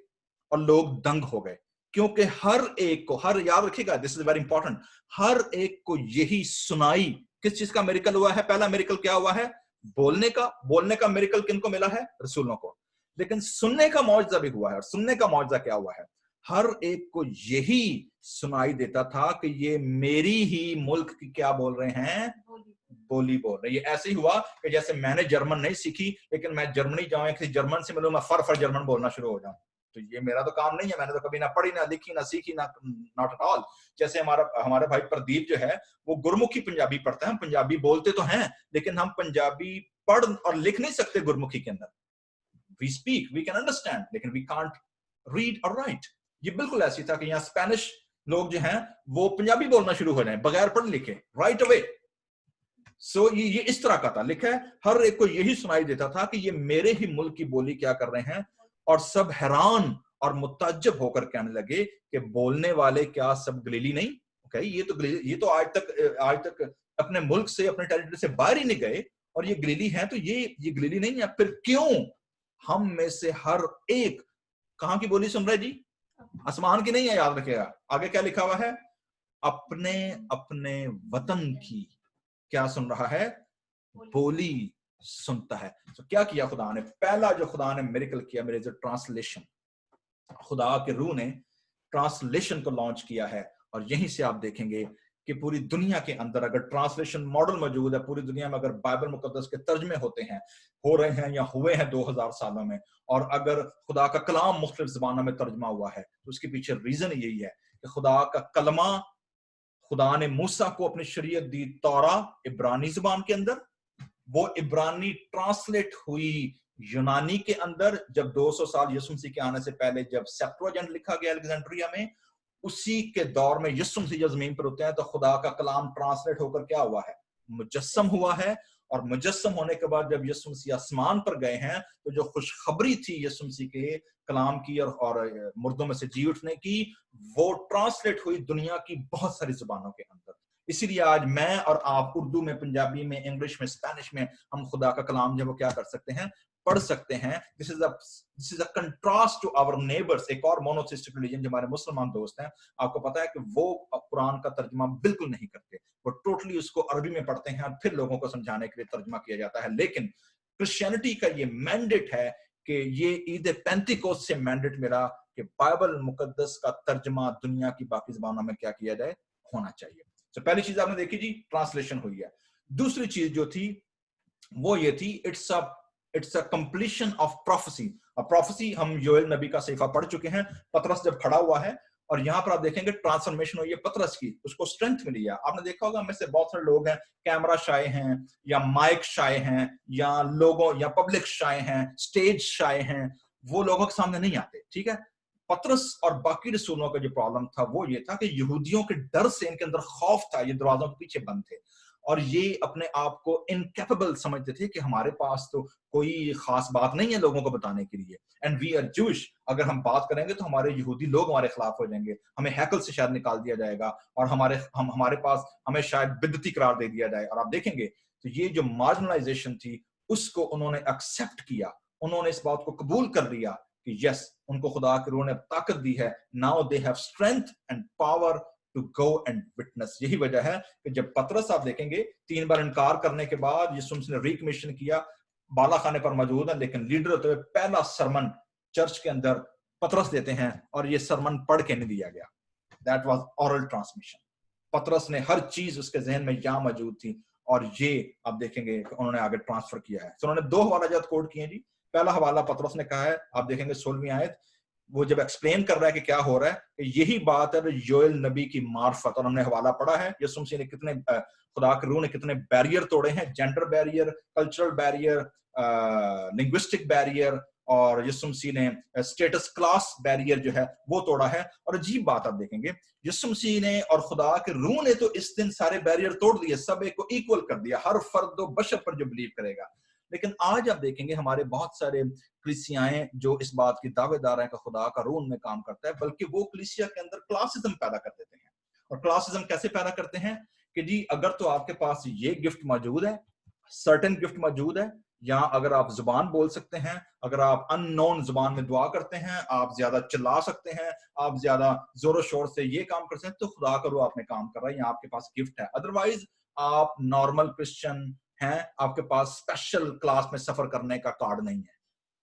और लोग दंग हो गए, क्योंकि हर एक को, हर, याद रखिएगा, दिस इज वेरी इंपॉर्टेंट, हर एक को यही सुनाई. किस चीज का मिरेकल हुआ है? पहला मिरेकल क्या हुआ है? बोलने का मिरेकल किनको मिला है? रसूलों को. लेकिन सुनने का मौजज़ा भी हुआ है. और सुनने का मौजज़ा क्या हुआ है? हर एक को यही सुनाई देता था कि ये मेरी ही मुल्क की क्या बोल रहे हैं? बोली बोल रहे. ये ऐसे ही हुआ कि जैसे मैंने जर्मन नहीं सीखी, लेकिन मैं जर्मनी जाऊं, किसी जर्मन से मिलूं, मैं फर जर्मन बोलना शुरू हो जाऊं. तो ये मेरा तो काम नहीं है, मैंने तो कभी ना पढ़ी, ना लिखी, ना सीखी, ना, नॉट एट ऑल. जैसे हमारा भाई प्रदीप जो है, वो गुरमुखी पंजाबी पढ़ता है. हम पंजाबी बोलते तो हैं, लेकिन हम पंजाबी पढ़ और लिख नहीं सकते गुरमुखी के अंदर. We speak, we can understand, लेकिन वी कांट रीड और राइट. ये बिल्कुल ऐसी था कि यहाँ स्पेनिश लोग जो हैं वो पंजाबी बोलना शुरू हो जाए बगैर पढ़ लिखे, राइट अवे. सो ये इस तरह का था. लिखा है, हर एक को यही सुनाई देता था कि ये मेरे ही मुल्क की बोली क्या कर रहे हैं. और सब हैरान और मुताज्जब होकर कहने लगे कि बोलने वाले क्या सब गलीली नहीं? ओके, ये तो आज तक अपने मुल्क से, अपने टेरिटरी से बाहर ही नहीं गए, और ये गलीली हैं, तो ये गलीली नहीं है. फिर क्यों हम में से हर एक कहां की बोली सुन रहे जी? आसमान की नहीं है, याद रखिएगा. आगे क्या लिखा हुआ है? अपने अपने वतन की क्या सुन रहा है? बोली सुनता है. तो क्या किया खुदा ने? पहला जो खुदा ने मिरेकल किया, मेरे जो ट्रांसलेशन, खुदा के रूह ने ट्रांसलेशन को लॉन्च किया है. और यहीं से आप देखेंगे कि पूरी दुनिया के अंदर अगर ट्रांसलेशन मॉडल मौजूद है, पूरी दुनिया में अगर बाइबल मुकद्दस के तर्जमे होते हैं, हो रहे हैं या हुए हैं 2000 सालों में, और अगर खुदा का कलाम मुख्तलिफ ज़बानों में तर्जमा हुआ है, तो उसके पीछे रीजन यही है कि खुदा का कलमा, खुदा ने मूसा को अपनी शरीयत दी तौरा इब्रानी ज़बान के अंदर, वो इब्रानी ट्रांसलेट हुई यूनानी के अंदर, जब 200 साल यीशु मसीह के आने से पहले जब सेप्टुअजिंट लिखा गया अलेक्जेंड्रिया में, उसी के दौर में यीशु मसीह जब जमीन पर होते हैं तो खुदा का कलाम ट्रांसलेट होकर क्या हुआ है? मुजस्सम हुआ है. और मुजस्सम होने के बाद जब यीशु मसीह आसमान पर गए हैं, तो जो खुशखबरी थी यीशु मसीह के कलाम की और मुर्दों में से जी उठने की, वो ट्रांसलेट हुई दुनिया की बहुत सारी जुबानों के अंदर. इसीलिए आज मैं और आप उर्दू में, पंजाबी में, इंग्लिश में, स्पेनिश में हम खुदा का कलाम जो वो क्या कर सकते हैं? पढ़ सकते हैं. This is a contrast to our neighbours. एक और मोनोथिस्टिक रिलीजन जो हमारे मुसलमान दोस्त हैं, आपको पता है कि वो कुरान का तर्जुमा बिल्कुल नहीं करते, वो टोटली उसको अरबी में पढ़ते हैं और फिर लोगों को समझाने के लिए तर्जुमा किया जाता है. लेकिन क्रिश्चियनिटी का ये मैंडेट है कि ये ईद पेंटिकोस्ट से मैंडेट मिला कि बाइबल मुकद्दस का तर्जुमा दुनिया की बाकी ज़बानों में क्या किया जाए? होना चाहिए. तो पहली चीज आपने देखी जी, ट्रांसलेशन हुई है. दूसरी चीज जो थी वो ये थी, it's a completion of prophecy. अब प्रोफेसी हम योएल नबी का सहीफा पढ़ चुके हैं. पतरस जब खड़ा हुआ है और यहाँ पर आप देखेंगे ट्रांसफॉर्मेशन हुई है पतरस की, उसको स्ट्रेंथ मिली है. आपने देखा होगा हमें से बहुत सारे लोग हैं कैमरा शाय हैं, या माइक शाय हैं, या लोगों या पब्लिक शाय हैं, स्टेज शाय हैं, वो लोगों के सामने नहीं आते. ठीक है, पतरस और बाकी रसूलों का जो प्रॉब्लम था वो ये था कि यहूदियों के डर से इनके अंदर खौफ था, ये दरवाजों के पीछे बंद थे, और ये अपने आप को इनकैपेबल समझते थे कि हमारे पास तो कोई खास बात नहीं है लोगों को बताने के लिए. एंड वी आर जूश, अगर हम बात करेंगे तो हमारे यहूदी लोग हमारे खिलाफ हो जाएंगे, हमें हैकल से शायद निकाल दिया जाएगा, और हमारे पास हमें शायद बिदती करार दे दिया जाए. और आप देखेंगे तो ये जो मार्जिनलाइजेशन थी उसको उन्होंने एक्सेप्ट किया, उन्होंने इस बात को कबूल कर लिया कि यस, उनको खुदा के रूह ने ताकत दी है. Now they have strength and power to go and witness. यही वजह है कि जब पतरस आप देखेंगे 3 बार इनकार करने के बाद यीशु मसीह ने रिकमिशन किया, बाला खाने पर मौजूद है, लेकिन लीडर होते हुए पहला सरमन चर्च के अंदर पतरस देते हैं, और ये सरमन पढ़ के नहीं दिया गया. That was oral transmission. पतरस ने हर चीज उसके जहन में यहाँ मौजूद थी, और ये आप देखेंगे उन्होंने आगे ट्रांसफर किया है. तो उन्होंने 2 हवाला जात कोड किए जी. पहला हवाला पतरस ने कहा है, आप देखेंगे 16वीं आयत, وہ جب ایکسپلین کر رہا ہے کہ کیا ہو رہا ہے کہ یہی بات ہے یوئل نبی کی معرفت. اور ہم نے حوالہ پڑھا ہے یسوع مسیح نے کتنے خدا کے روح نے کتنے بیریئر توڑے ہیں, gender barrier, cultural barrier, linguistic barrier, اور یسوع مسیح نے اسٹیٹس کلاس بیریئر جو ہے وہ توڑا ہے. اور عجیب بات آپ دیکھیں گے یسوع مسیح نے اور خدا کے روح نے تو اس دن سارے بیریئر توڑ دیے, سب ایک کو ایکول کر دیا, ہر فرد و بشر پر جو بلیو کرے گا. لیکن آج آپ دیکھیں گے ہمارے بہت سارے کلیسیائیں جو اس بات کی دعوے دار ہیں کہ خدا کا روح میں کام کرتا ہے, بلکہ وہ کلیسیا کے اندر کلاسزم پیدا کر دیتے ہیں. اور کلاسزم کیسے پیدا کرتے ہیں کہ جی اگر تو آپ کے پاس یہ گفٹ موجود ہے, سرٹن گفٹ موجود ہے, یا اگر آپ زبان بول سکتے ہیں, اگر آپ ان نون زبان میں دعا کرتے ہیں, آپ زیادہ چلا سکتے ہیں, آپ زیادہ زور و شور سے یہ کام کرتے ہیں, تو خدا کا روح آپ میں کام کر رہا ہے, یا آپ کے پاس گفٹ ہے. ادروائز آپ نارمل کرسچن ہیں, آپ کے پاس اسپیشل کلاس میں سفر کرنے کا کارڈ نہیں ہے.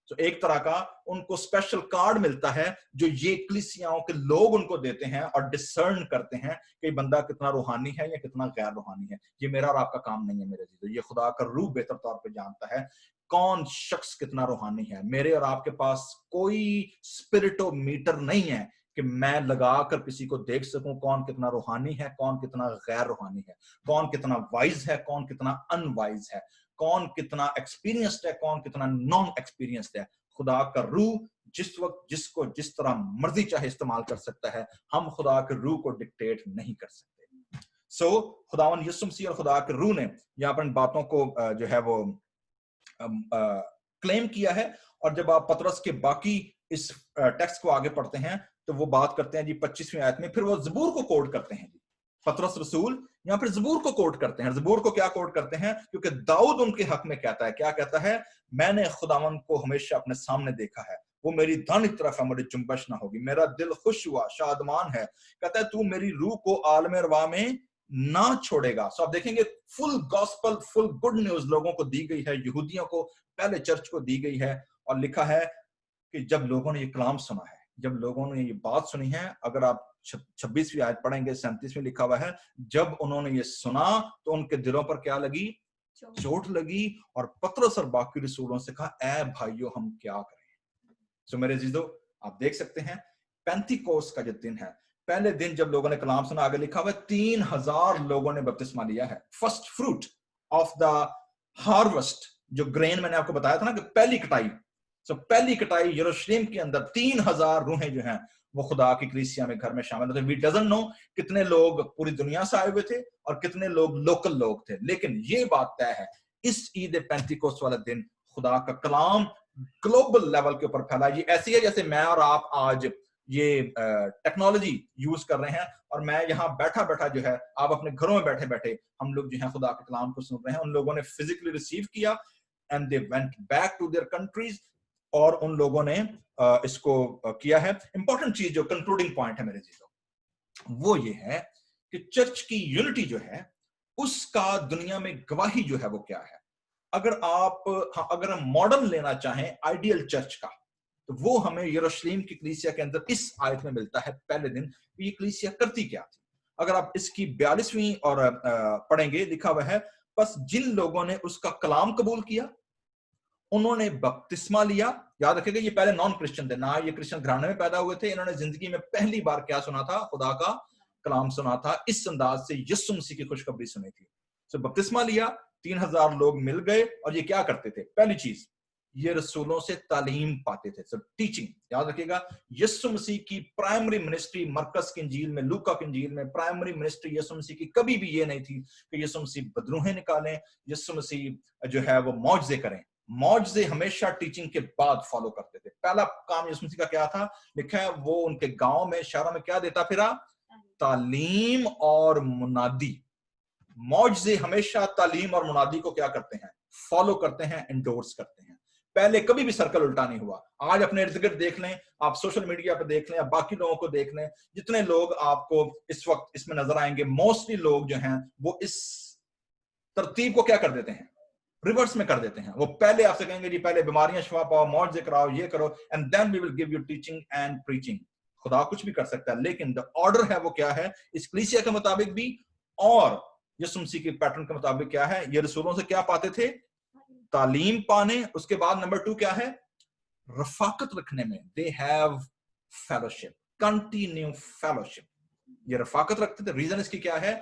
تو ایک طرح کا ان کو اسپیشل کارڈ ملتا ہے جو یہ کلیسیاؤں کے لوگ ان کو دیتے ہیں اور ڈسرن کرتے ہیں کہ بندہ کتنا روحانی ہے یا کتنا غیر روحانی ہے. یہ میرا اور آپ کا کام نہیں ہے میرے عزیزو, یہ خدا کا روح بہتر طور پہ جانتا ہے کون شخص کتنا روحانی ہے. میرے اور آپ کے پاس کوئی اسپرٹو میٹر نہیں ہے کہ میں لگا کر کسی کو دیکھ سکوں کون کتنا روحانی ہے, کون کتنا غیر روحانی ہے, کون کتنا وائز ہے, کون کتنا ان وائز ہے, کون کتنا ایکسپیرینسڈ ہے, کون کتنا نان ایکسپیرینسڈ ہے. خدا کا روح جس وقت جس کو جس طرح مرضی چاہے استعمال کر سکتا ہے, ہم خدا کے روح کو ڈکٹیٹ نہیں کر سکتے. سو خداوند یسوع مسیح اور خدا کے روح نے یہاں پر ان باتوں کو جو ہے وہ کلیم کیا ہے. اور جب آپ پطرس کے باقی اس ٹیکسٹ کو آگے پڑھتے ہیں تو وہ بات کرتے ہیں جی 25ویں آیت میں, پھر وہ زبور کو کوٹ کرتے ہیں. جی پطرس رسول یہاں پھر زبور کو کوٹ کرتے ہیں. زبور کو کیا کوٹ کرتے ہیں؟ کیونکہ داؤد ان کے حق میں کہتا ہے, کیا کہتا ہے؟ میں نے خداوند کو ہمیشہ اپنے سامنے دیکھا ہے, وہ میری دائیں طرف ہے, مجھے جنبش نہ ہوگی, میرا دل خوش ہوا, شادمان ہے. کہتا ہے تو میری روح کو عالم روا میں نہ چھوڑے گا. سو آپ دیکھیں گے فل گاسپل, فل گڈ نیوز لوگوں کو دی گئی ہے, یہودیوں کو, پہلے چرچ کو دی گئی ہے. اور لکھا ہے کہ جب لوگوں نے یہ کلام سنا ہے, جب لوگوں نے یہ بات سنی ہے, اگر آپ 26ویں آیت پڑھیں گے 37 میں لکھا ہوا ہے, جب انہوں نے یہ سنا تو ان کے دلوں پر کیا لگی؟ چوٹ لگی. اور پطرس اور باقی رسولوں سے کہا اے بھائیو ہم کیا کریں. سو میرے عزیزو آپ دیکھ سکتے ہیں پینتیکوس کا جو دن ہے, پہلے دن جب لوگوں نے کلام سنا, آگے لکھا ہوا ہے 3000 لوگوں نے بپتسمہ لیا ہے. فرسٹ فروٹ آف دا ہاروسٹ, جو گرین میں نے آپ کو بتایا تھا نا کہ پہلی کٹائی, سو پہلی کٹائی یروشلم کے اندر 3000 روحیں جو ہیں وہ خدا کی کلیسیا میں گھر میں شامل ہوتے. وی ڈزنٹ نو کتنے لوگ پوری دنیا سے آئے ہوئے تھے اور کتنے لوگ لوکل لوگ تھے, لیکن یہ بات طے ہے اس عید پینتیکوست والا دن خدا کا کلام گلوبل لیول کے اوپر پھیلا. یہ ایسی ہے جیسے میں اور آپ آج یہ ٹیکنالوجی یوز کر رہے ہیں, اور میں یہاں بیٹھا بیٹھا جو ہے, آپ اپنے گھروں میں بیٹھے بیٹھے ہم لوگ جو ہیں خدا کے کلام کو سن رہے ہیں. ان لوگوں نے فزیکلی ریسیو کیا and they went back to their countries, اور ان لوگوں نے اس کو کیا ہے. امپورٹنٹ چیز جو کنکلوڈنگ پوائنٹ ہے میرے عزیزو وہ یہ ہے کہ چرچ کی یونٹی جو ہے اس کا دنیا میں گواہی جو ہے وہ کیا ہے. اگر ہم ماڈل لینا چاہیں آئیڈیل چرچ کا, تو وہ ہمیں یروشلم کی کلیسیا کے اندر اس آیت میں ملتا ہے پہلے دن کہ یہ کلیسیا کرتی کیا تھی. اگر آپ اس کی 42ویں اور پڑھیں گے, لکھا ہوا ہے بس جن لوگوں نے اس کا کلام قبول کیا انہوں نے بپتسمہ لیا. یاد رکھے گا یہ پہلے نان کرسچن تھے, نہ یہ کرسچن گھرانے میں پیدا ہوئے تھے, انہوں نے زندگی میں پہلی بار کیا سنا تھا؟ خدا کا کلام سنا تھا, اس انداز سے یسوع مسیح کی خوشخبری سنی تھی. سو بپتسمہ لیا, 3000 لوگ مل گئے, اور یہ کیا کرتے تھے؟ پہلی چیز یہ رسولوں سے تعلیم پاتے تھے. سو ٹیچنگ, یاد رکھیے گا یسوع مسیح کی پرائمری منسٹری مرکز کی انجیل میں, لوکا کی انجیل میں پرائمری منسٹری یسوع مسیح کی کبھی بھی یہ نہیں تھی کہ یسوع مسیح بدروہیں نکالیں, یسوع مسیح جو ہے وہ معجزے کریں. معجزے ہمیشہ ٹیچنگ کے بعد فالو کرتے تھے. پہلا کام یسوع مسیح کا کیا تھا؟ لکھا ہے وہ ان کے گاؤں میں شہروں میں کیا دیتا پھرا؟ تعلیم اور منادی. معجزے ہمیشہ تعلیم اور منادی کو کیا کرتے ہیں؟ فالو کرتے ہیں, انڈورس کرتے ہیں. پہلے کبھی بھی سرکل الٹا نہیں ہوا. آج اپنے ارد گرد دیکھ لیں, آپ سوشل میڈیا پہ دیکھ لیں, آپ باقی لوگوں کو دیکھ لیں, جتنے لوگ آپ کو اس وقت اس میں نظر آئیں گے, موسٹلی لوگ جو ہیں وہ اس ترتیب کو کیا کر دیتے ہیں؟ ریورس میں کر دیتے ہیں. وہ پہلے آپ سے کہیں گے جی پہلے بیماریاں شفا پاؤ, معجزے کراؤ, یہ کرو, and then we will give you teaching and preaching. خدا کچھ بھی کر سکتا ہے, لیکن the order ہے وہ کیا ہے اس کلیسیا کے مطابق بھی, اور یسوع مسیح کے پیٹرن کے مطابق کیا ہے؟ یہ رسولوں سے کیا پاتے تھے؟ تعلیم پانے. اس کے بعد نمبر 2 کیا ہے؟ رفاقت رکھنے میں. they have fellowship, continue fellowship. ये रफाकत रखते थे. रीजन इसकी क्या है?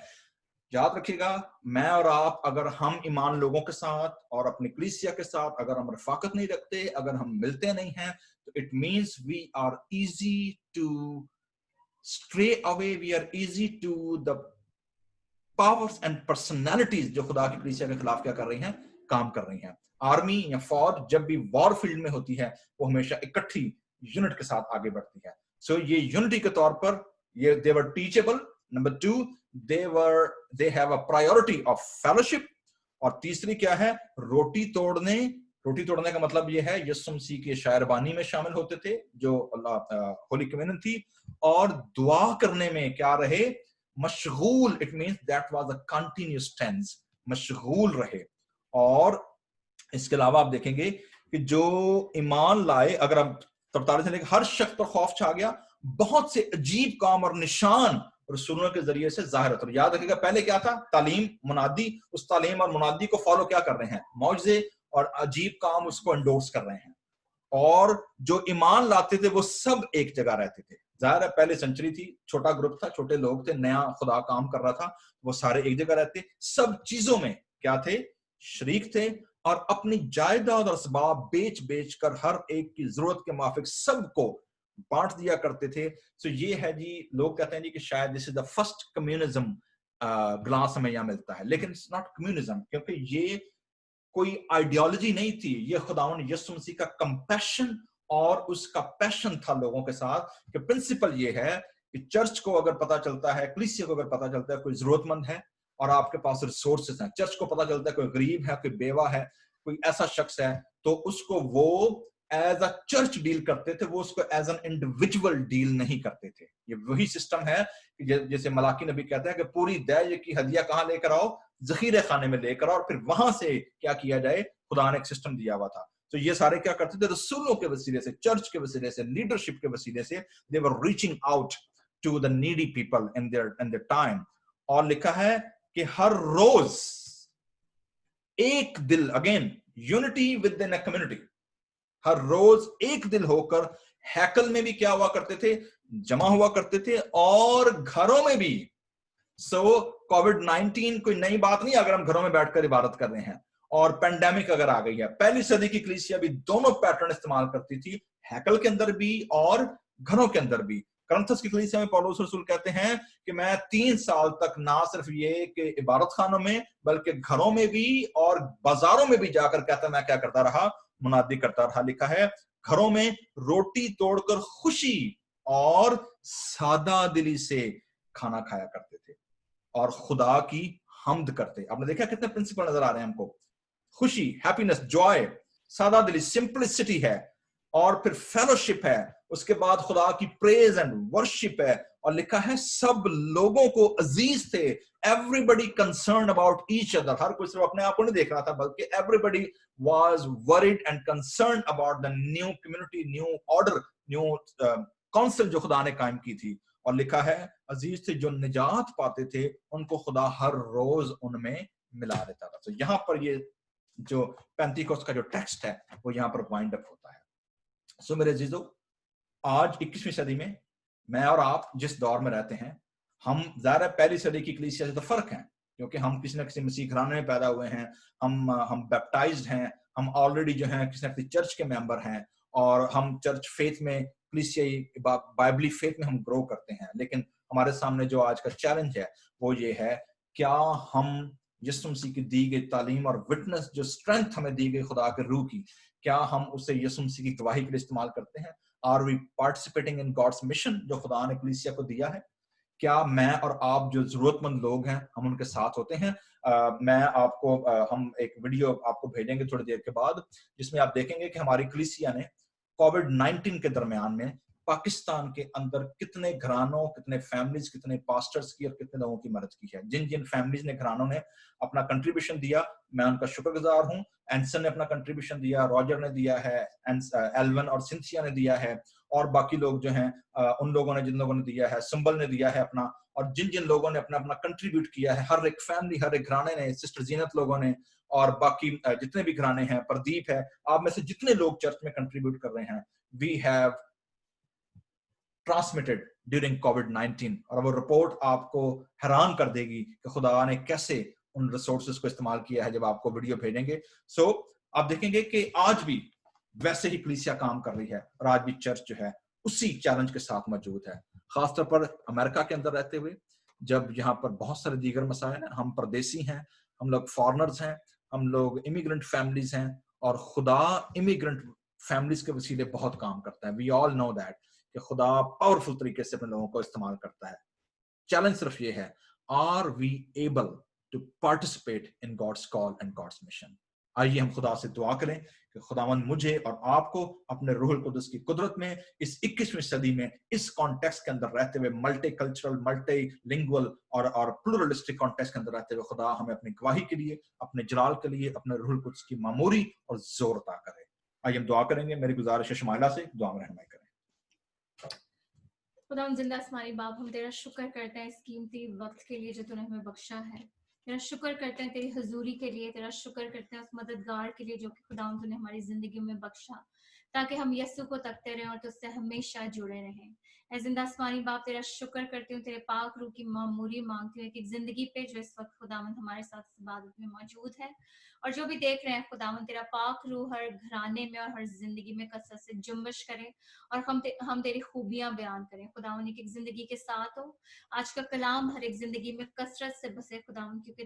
याद रखिएगा, मैं और आप अगर हम ईमान लोगों के साथ और अपनी कलीसिया के साथ अगर हम रफाकत नहीं रखते, अगर हम मिलते नहीं हैं, तो it means we are easy to stray away, we are easy to the powers and personalities जो खुदा की कलीसिया के खिलाफ क्या कर रही हैं, काम कर रही हैं. आर्मी या फौज जब भी वॉर फील्ड में होती है, वो हमेशा इकट्ठी यूनिट के साथ आगे बढ़ती है. सो ये यूनिटी के तौर पर ये they were teachable. Number 2, they have a priority of fellowship. और तीसरी क्या है? रोटी तोड़ने का मतलब ये है यीशु मसीह की शायरबानी में शामिल होते थे जो होली कम्युनियन थी, और दुआ करने में क्या रहे? मशगूल. It means that was a continuous tense, मशगूल रहे. और इसके अलावा आप देखेंगे कि जो ईमान लाए, अगर आप 43 से लेकर हर शख्स पर खौफ छा गया, बहुत से अजीब काम और निशान रसूलों के जरिए से जाहिर होता है. याद रखिएगा, पहले क्या था? तालीम, मुनादी. उस तालीम और मुनादी को फॉलो क्या कर रहे हैं? मौजज़े और अजीब काम उसको एंडोर्स कर रहे हैं. और जो ईमान लाते थे वो सब एक जगह रहते थे. जाहिर है पहले सेंचुरी थी, छोटा ग्रुप था, छोटे लोग थे, नया खुदा काम कर रहा था, वो सारे एक जगह रहते, सब चीजों में क्या थे? शरीक थे, और अपनी जायदाद और असबाब बेच बेच कर हर एक की जरूरत के मुताबिक सबको बांट दिया करते थे. सो ये है जी, लोग कहते हैं जी कि शायद this is the first communism glass हमें यहाँ मिलता है, लेकिन इट्स नॉट कम्युनिज्म, क्योंकि ये कोई आइडियोलॉजी नहीं थी. ये खुदावंद यीशु मसीह का कंपैशन और उसका पैशन था लोगों के साथ. कि प्रिंसिपल ये है कि चर्च को अगर पता चलता है, कलीसिया को अगर पता चलता है कोई जरूरतमंद है और आपके पास रिसोर्सेस हैं, चर्च को पता चलता है कोई गरीब है, कोई बेवा है, कोई ऐसा शख्स है, तो उसको वो एज अ चर्च डील करते थे, वो उसको एज एन इंडिविजुअल डील नहीं करते थे. ये वही सिस्टम है जैसे मलाकी नबी कहते हैं कि पूरी दया की हदिया कहाँ लेकर आओ? जखीरे खाने में लेकर आओ, और फिर वहां से क्या किया जाए? खुदा ने एक सिस्टम दिया हुआ था. तो ये सारे क्या करते थे? रसूलों के वसीले से, चर्च के वसीले से, लीडरशिप के वसीले से they were reaching out to the needy people in their time. और लिखा है कि हर रोज एक दिल, again unity within a community, हर रोज एक दिल होकर हैकल में भी क्या हुआ करते थे? जमा हुआ करते थे, और घरों में भी. सो कोविड-19 कोई नई बात नहीं अगर हम घरों में बैठकर इबादत कर रहे हैं, और पेंडेमिक अगर आ गई है. पहली सदी की कलीसिया भी दोनों पैटर्न इस्तेमाल करती थी, हैकल के अंदर भी और घरों के अंदर भी. करंथस की कलीसिया में पौलुस रसूल कहते हैं कि मैं 3 साल तक ना सिर्फ ये कि इबादत खानों में, बल्कि घरों में भी और बाजारों में भी जाकर कहता मैं क्या करता रहा? मुनादी करता रहा. लिखा है घरों में रोटी तोड़कर खुशी और सादा दिली से खाना खाया करते थे और खुदा की हमद करते. आपने देखा कितने प्रिंसिपल नजर आ रहे हैं हमको? खुशी, हैप्पीनेस, जॉय, सादा दिली, सिंपलिसिटी है, और फिर फेलोशिप है, उसके बाद खुदा की प्रेज एंड वर्शिप है. और लिखा है सब लोगों को अजीज थे. Everybody concern about each other. हर कोई सिर्फ अपने आप को नहीं देख रहा था, बल्कि everybody was worried and concern about the new community, new order, new council जो खुदा ने कायम की थी. और लिखा है अजीज थे जो निजात पाते थे, उनको खुदा हर रोज उनमें मिला देता था. तो यहाँ पर ये जो पेंटिकोस्ट का जो टेक्स्ट है वो यहाँ पर वाइंड अप होता है. सो मेरे अजीजों, आज 21वीं सदी में मैं और आप जिस दौर में रहते हैं, हम ज़ाहिर पहली सदी की कलीसिया से तो फर्क है, क्योंकि हम किसी न किसी मसीह घराने में पैदा हुए हैं, हम बैप्टाइज्ड हैं, हम ऑलरेडी जो हैं किसी न किसी चर्च के मेंबर हैं, और हम चर्च फेथ में, कलीसियाई बाइबली फेथ में हम ग्रो करते हैं. लेकिन हमारे सामने जो आज का चैलेंज है वो ये है, क्या हम यीशु मसीह की दी गई तालीम और विटनेस, जो स्ट्रेंथ हमें दी गई खुदा के रूह की, क्या हम उसे यीशु मसीह की गवाही के लिए इस्तेमाल करते हैं? Are we participating in God's mission जो खुदा ने कलीसिया को दिया है? क्या मैं और आप जो जरूरतमंद लोग हैं हम उनके साथ होते हैं? मैं आपको हम एक वीडियो आपको भेजेंगे थोड़ी देर के बाद, जिसमें आप देखेंगे कि हमारी कलीसिया ने कोविड-19 के दरमियान में पाकिस्तान के अंदर कितने घरानों, कितने फैमिलीज, कितने पास्टर्स की और कितने लोगों की मदद की है. जिन जिन फैमिलीज ने, घरानों ने अपना कंट्रीब्यूशन दिया, मैं उनका शुक्रगुजार हूं. एंसन ने अपना कंट्रीब्यूशन दिया, रॉजर ने दिया है, एल्वन और सिंथिया ने दिया है, और बाकी लोग जो हैं उन लोगों ने, जिन लोगों ने दिया है, संबल ने दिया है अपना, और जिन जिन लोगों ने अपना अपना कंट्रीब्यूट किया है, हर एक फैमिली, हर एक घराने ने, सिस्टर जीनत लोगों ने, और बाकी जितने भी घराने हैं, प्रदीप है, आप में से जितने लोग चर्च में कंट्रीब्यूट कर रहे हैं, वी हैव ट्रांसमिटेड ड्यूरिंग कोविड-19 और वो रिपोर्ट आपको हैरान कर देगी कि खुदा ने कैसे उन रिसोर्सेज को इस्तेमाल किया है जब आपको वीडियो भेजेंगे। सो आप देखेंगे कि आज भी वैसे ही कलीसिया काम कर रही है और आज भी चर्च जो है उसी चैलेंज के साथ मौजूद है, खासतौर पर अमेरिका के अंदर रहते हुए, जब यहाँ पर बहुत सारे दीगर मसाइल हैं, हम परदेसी हैं, हम लोग फॉरेनर्स हैं, हम लोग इमिग्रेंट फैमिलीज हैं और खुदा इमिग्रेंट फैमिलीज के वसीले बहुत काम करता है। वी ऑल नो दैट कि खुदा पावरफुल तरीके से अपने लोगों को इस्तेमाल करता है। चैलेंज सिर्फ ये है, are we able to participate in God's call and God's mission. आइए हम खुदा से दुआ करें कि खुदावंद मुझे और आपको अपने रूहुल कुदस की कुदरत में इस 21वीं सदी में इस कॉन्टेक्स्ट के अंदर रहते हुए, मल्टी कल्चरल, मल्टी लिंगुअल और प्लुरलिस्टिक कॉन्टेक्स्ट के अंदर रहते हुए खुदा हमें अपनी गवाही के लिए, अपने जलाल के लिए, अपने रूहुल कुदस की मामूरी और जोर अता करे। आइए हम दुआ करेंगे। मेरी गुजारिश है शमाइला से दुआ में रहनुमाई करें। खुदा हम जिंदा आसमानी बाप, हम तेरा शुक्र करते हैं इस कीमती वक्त के लिए जो तूने हमें बख्शा है। तेरा शुक्र करते हैं तेरी हजूरी के लिए, तेरा शुक्र करते हैं उस मददगार के लिए जो कि खुदा तूने हमारी जिंदगी में बख्शा, ताकि हम यस्सु को तकते रहें और तुझसे हमेशा जुड़े रहें। ऐ जिंदा आसमानी बाप, तेरा शुक्र करती हूँ, तेरे पाक रूह की मामूरी मांगती हूँ कि जिंदगी पे जो इस वक्त खुदावंद हमारे साथ इस इबादत में मौजूद है और जो भी देख रहे हैं खुदावंद, तेरा पाक रूह हर घराने में और हर जिंदगी में कसरत से जुम्बश करे और हम तेरी खूबियां बयान करें खुदावन। एक एक जिंदगी के साथ हो, आज का कलाम हर एक जिंदगी में कसरत से बसे खुदावन, क्योंकि